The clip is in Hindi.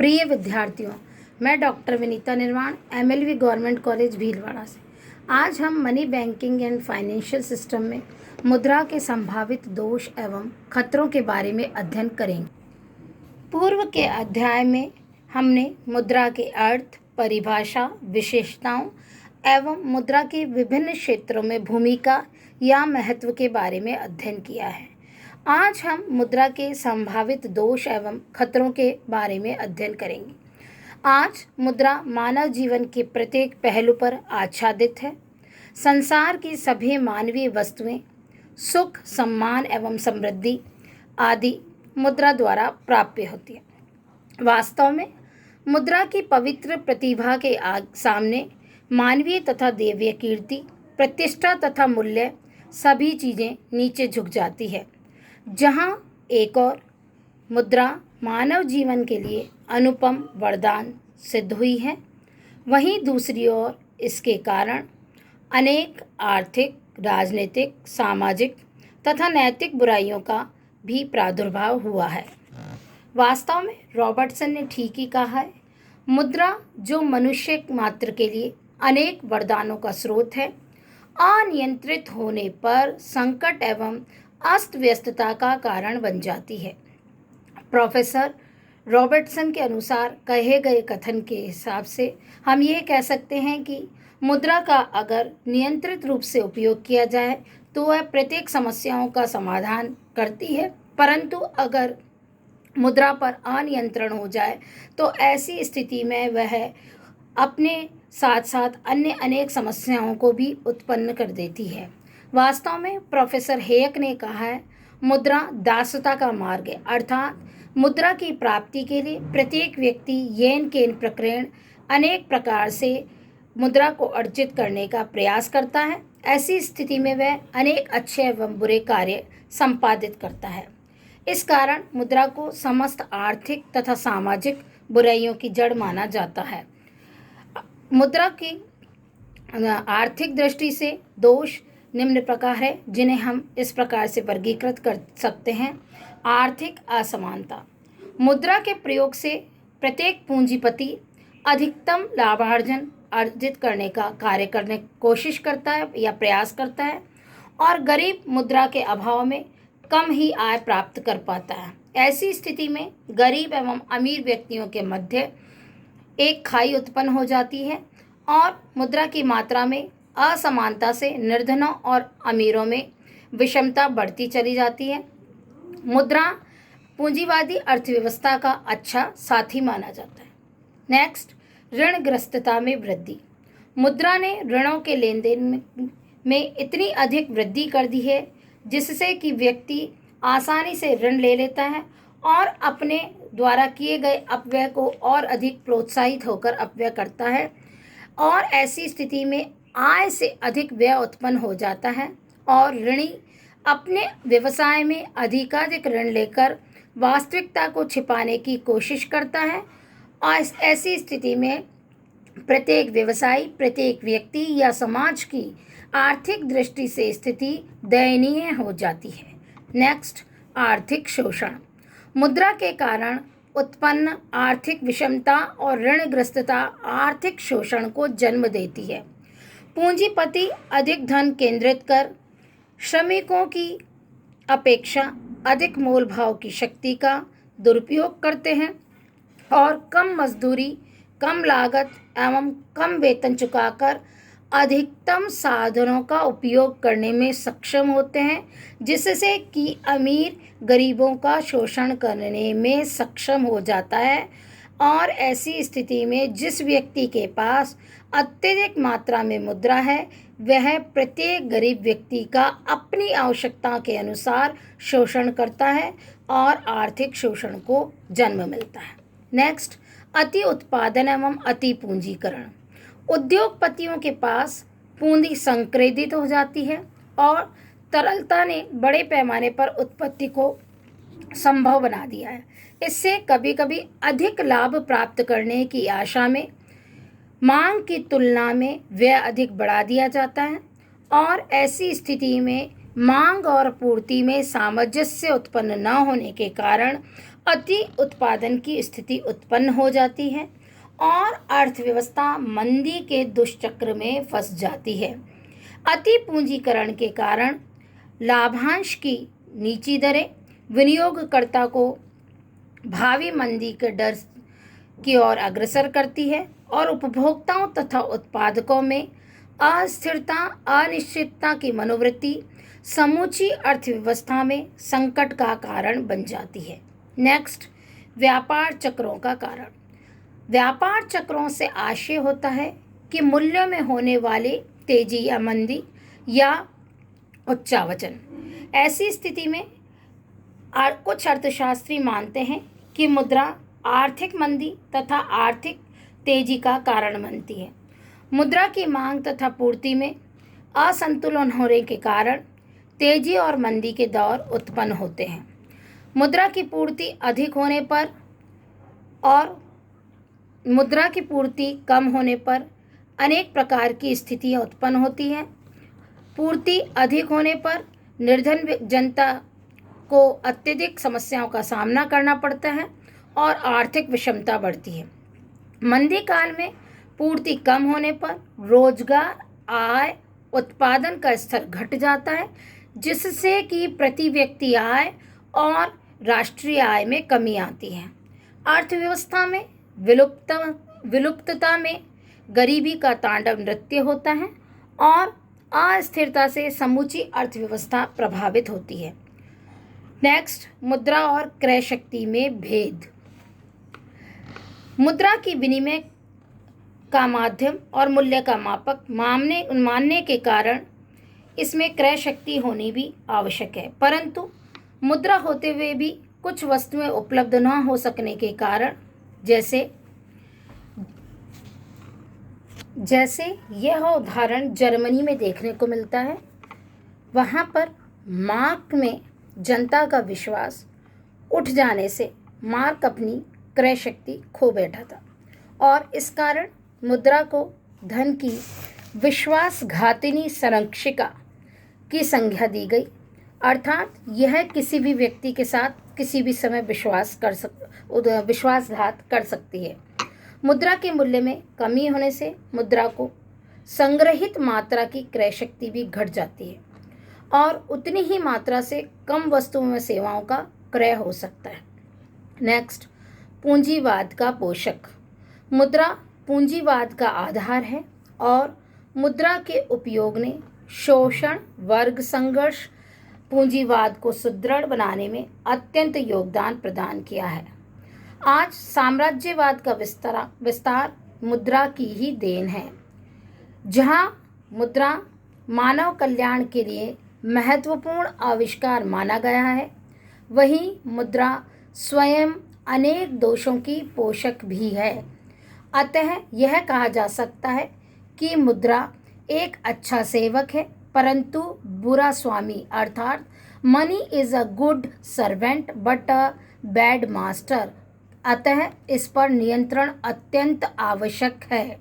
प्रिय विद्यार्थियों, मैं डॉक्टर विनीता निर्माण एमएलवी गवर्नमेंट कॉलेज भीलवाड़ा से। आज हम money banking and financial system में मुद्रा के संभावित दोष एवं खतरों के बारे में अध्ययन करेंगे। पूर्व के अध्याय में हमने मुद्रा के अर्थ, परिभाषा, विशेषताओं एवं मुद्रा के विभिन्न क्षेत्रों में भूमिका या महत्व के बारे में अध्ययन किया है। आज हम मुद्रा के संभावित दोष एवं खतरों के बारे में अध्ययन करेंगे। आज मुद्रा मानव जीवन के प्रत्येक पहलू पर आच्छादित है। संसार की सभी मानवीय वस्तुएं, सुख, सम्मान एवं समृद्धि आदि मुद्रा द्वारा प्राप्य होती है। वास्तव में मुद्रा की पवित्र प्रतिभा के सामने मानवीय तथा देवीय कीर्ति, प्रतिष्ठा तथा मूल्य सभी चीज़ें नीचे झुक जाती है। जहाँ एक और मुद्रा मानव जीवन के लिए अनुपम वरदान सिद्ध हुई है, वहीं दूसरी ओर इसके कारण अनेक आर्थिक, राजनीतिक, सामाजिक तथा नैतिक बुराइयों का भी प्रादुर्भाव हुआ है। वास्तव में रॉबर्टसन ने ठीक ही कहा है, मुद्रा जो मनुष्य मात्र के लिए अनेक वरदानों का स्रोत है, अनियंत्रित होने पर संकट एवं अस्त व्यस्तता का कारण बन जाती है। प्रोफेसर रॉबर्टसन के अनुसार कहे गए कथन के हिसाब से हम ये कह सकते हैं कि मुद्रा का अगर नियंत्रित रूप से उपयोग किया जाए तो वह प्रत्येक समस्याओं का समाधान करती है, परंतु अगर मुद्रा पर अनियंत्रण हो जाए तो ऐसी स्थिति में वह अपने साथ साथ अन्य अनेक समस्याओं को भी उत्पन्न कर देती है। वास्तव में प्रोफेसर हेयक ने कहा है, मुद्रा दासता का मार्ग है, अर्थात मुद्रा की प्राप्ति के लिए प्रत्येक व्यक्ति येन केन प्रकरण अनेक प्रकार से मुद्रा को अर्जित करने का प्रयास करता है। ऐसी स्थिति में वह अनेक अच्छे एवं बुरे कार्य संपादित करता है। इस कारण मुद्रा को समस्त आर्थिक तथा सामाजिक बुराइयों की जड़ माना जाता है। मुद्रा की आर्थिक दृष्टि से दोष निम्न प्रकार है, जिन्हें हम इस प्रकार से वर्गीकृत कर सकते हैं। आर्थिक असमानता। मुद्रा के प्रयोग से प्रत्येक पूंजीपति अधिकतम लाभार्जन अर्जित करने का कार्य करने की कोशिश करता है या प्रयास करता है, और गरीब मुद्रा के अभाव में कम ही आय प्राप्त कर पाता है। ऐसी स्थिति में गरीब एवं अमीर व्यक्तियों के मध्य एक खाई उत्पन्न हो जाती है और मुद्रा की मात्रा में असमानता से निर्धनों और अमीरों में विषमता बढ़ती चली जाती है। मुद्रा पूंजीवादी अर्थव्यवस्था का अच्छा साथी माना जाता है। नेक्स्ट, ऋणग्रस्तता में वृद्धि। मुद्रा ने ऋणों के लेन देन में इतनी अधिक वृद्धि कर दी है जिससे कि व्यक्ति आसानी से ऋण ले लेता है और अपने द्वारा किए गए अपव्यय को और अधिक प्रोत्साहित होकर अपव्यय करता है, और ऐसी स्थिति में आय से अधिक व्यय उत्पन्न हो जाता है और ऋणी अपने व्यवसाय में अधिकाधिक ऋण लेकर वास्तविकता को छिपाने की कोशिश करता है, और ऐसी स्थिति में प्रत्येक व्यवसायी, प्रत्येक व्यक्ति या समाज की आर्थिक दृष्टि से स्थिति दयनीय हो जाती है। नेक्स्ट, आर्थिक शोषण। मुद्रा के कारण उत्पन्न आर्थिक विषमता और ऋणग्रस्तता आर्थिक शोषण को जन्म देती है। पूंजीपति अधिक धन केंद्रित कर श्रमिकों की अपेक्षा अधिक मोल भाव की शक्ति का दुरुपयोग करते हैं और कम मजदूरी, कम लागत एवं कम वेतन चुकाकर अधिकतम साधनों का उपयोग करने में सक्षम होते हैं, जिससे कि अमीर गरीबों का शोषण करने में सक्षम हो जाता है। और ऐसी स्थिति में जिस व्यक्ति के पास अत्यधिक मात्रा में मुद्रा है, वह प्रत्येक गरीब व्यक्ति का अपनी आवश्यकता के अनुसार शोषण करता है और आर्थिक शोषण को जन्म मिलता है। नेक्स्ट, अति उत्पादन एवं अति पूंजीकरण। उद्योगपतियों के पास पूंजी संक्रेदित हो जाती है और तरलता ने बड़े पैमाने पर उत्पत्ति को संभव बना दिया है। इससे कभी कभी अधिक लाभ प्राप्त करने की आशा में मांग की तुलना में व्यय अधिक बढ़ा दिया जाता है, और ऐसी स्थिति में मांग और पूर्ति में सामंजस्य उत्पन्न न होने के कारण अति उत्पादन की स्थिति उत्पन्न हो जाती है और अर्थव्यवस्था मंदी के दुष्चक्र में फंस जाती है। अति पूंजीकरण के कारण लाभांश की नीची दरें विनियोगकर्ता को भावी मंदी के डर की ओर अग्रसर करती है और उपभोक्ताओं तथा उत्पादकों में अस्थिरता अनिश्चितता की मनोवृत्ति समूची अर्थव्यवस्था में संकट का कारण बन जाती है। नेक्स्ट, व्यापार चक्रों का कारण। व्यापार चक्रों से आशय होता है कि मूल्य में होने वाले तेजी या मंदी या उच्चावचन। ऐसी स्थिति में कुछ अर्थशास्त्री मानते हैं कि मुद्रा आर्थिक मंदी तथा आर्थिक तेजी का कारण बनती है। मुद्रा की मांग तथा पूर्ति में असंतुलन होने के कारण तेजी और मंदी के दौर उत्पन्न होते हैं। मुद्रा की पूर्ति अधिक होने पर और मुद्रा की पूर्ति कम होने पर अनेक प्रकार की स्थितियां उत्पन्न होती हैं। पूर्ति अधिक होने पर निर्धन जनता को अत्यधिक समस्याओं का सामना करना पड़ता है और आर्थिक विषमता बढ़ती है। मंदी काल में पूर्ति कम होने पर रोजगार, आय, उत्पादन का स्तर घट जाता है, जिससे कि प्रति व्यक्ति आय और राष्ट्रीय आय में कमी आती है। अर्थव्यवस्था में विलुप्तता में गरीबी का तांडव नृत्य होता है और अस्थिरता से समूची अर्थव्यवस्था प्रभावित होती है। नेक्स्ट, मुद्रा और क्रय शक्ति में भेद। मुद्रा की विनिमय का माध्यम और मूल्य का मापक मानने के कारण इसमें क्रय शक्ति होनी भी आवश्यक है, परंतु मुद्रा होते हुए भी कुछ वस्तुएं उपलब्ध न हो सकने के कारण जैसे यह उदाहरण जर्मनी में देखने को मिलता है। वहाँ पर मार्क में जनता का विश्वास उठ जाने से मार्क अपनी क्रय शक्ति खो बैठा था और इस कारण मुद्रा को धन की विश्वासघातिनी संरक्षिका की संज्ञा दी गई, अर्थात यह किसी भी व्यक्ति के साथ किसी भी समय विश्वासघात कर सकती है। मुद्रा के मूल्य में कमी होने से मुद्रा को संग्रहित मात्रा की क्रय शक्ति भी घट जाती है और उतनी ही मात्रा से कम वस्तुओं व सेवाओं का क्रय हो सकता है। नेक्स्ट, पूंजीवाद का पोषक। मुद्रा पूंजीवाद का आधार है और मुद्रा के उपयोग ने शोषण, वर्ग संघर्ष, पूंजीवाद को सुदृढ़ बनाने में अत्यंत योगदान प्रदान किया है। आज साम्राज्यवाद का विस्तार मुद्रा की ही देन है। जहां मुद्रा मानव कल्याण के लिए महत्वपूर्ण आविष्कार माना गया है, वहीं मुद्रा स्वयं अनेक दोषों की पोषक भी है। अतः यह कहा जा सकता है कि मुद्रा एक अच्छा सेवक है परंतु बुरा स्वामी, अर्थात money is a good servant but a bad master. अतः इस पर नियंत्रण अत्यंत आवश्यक है।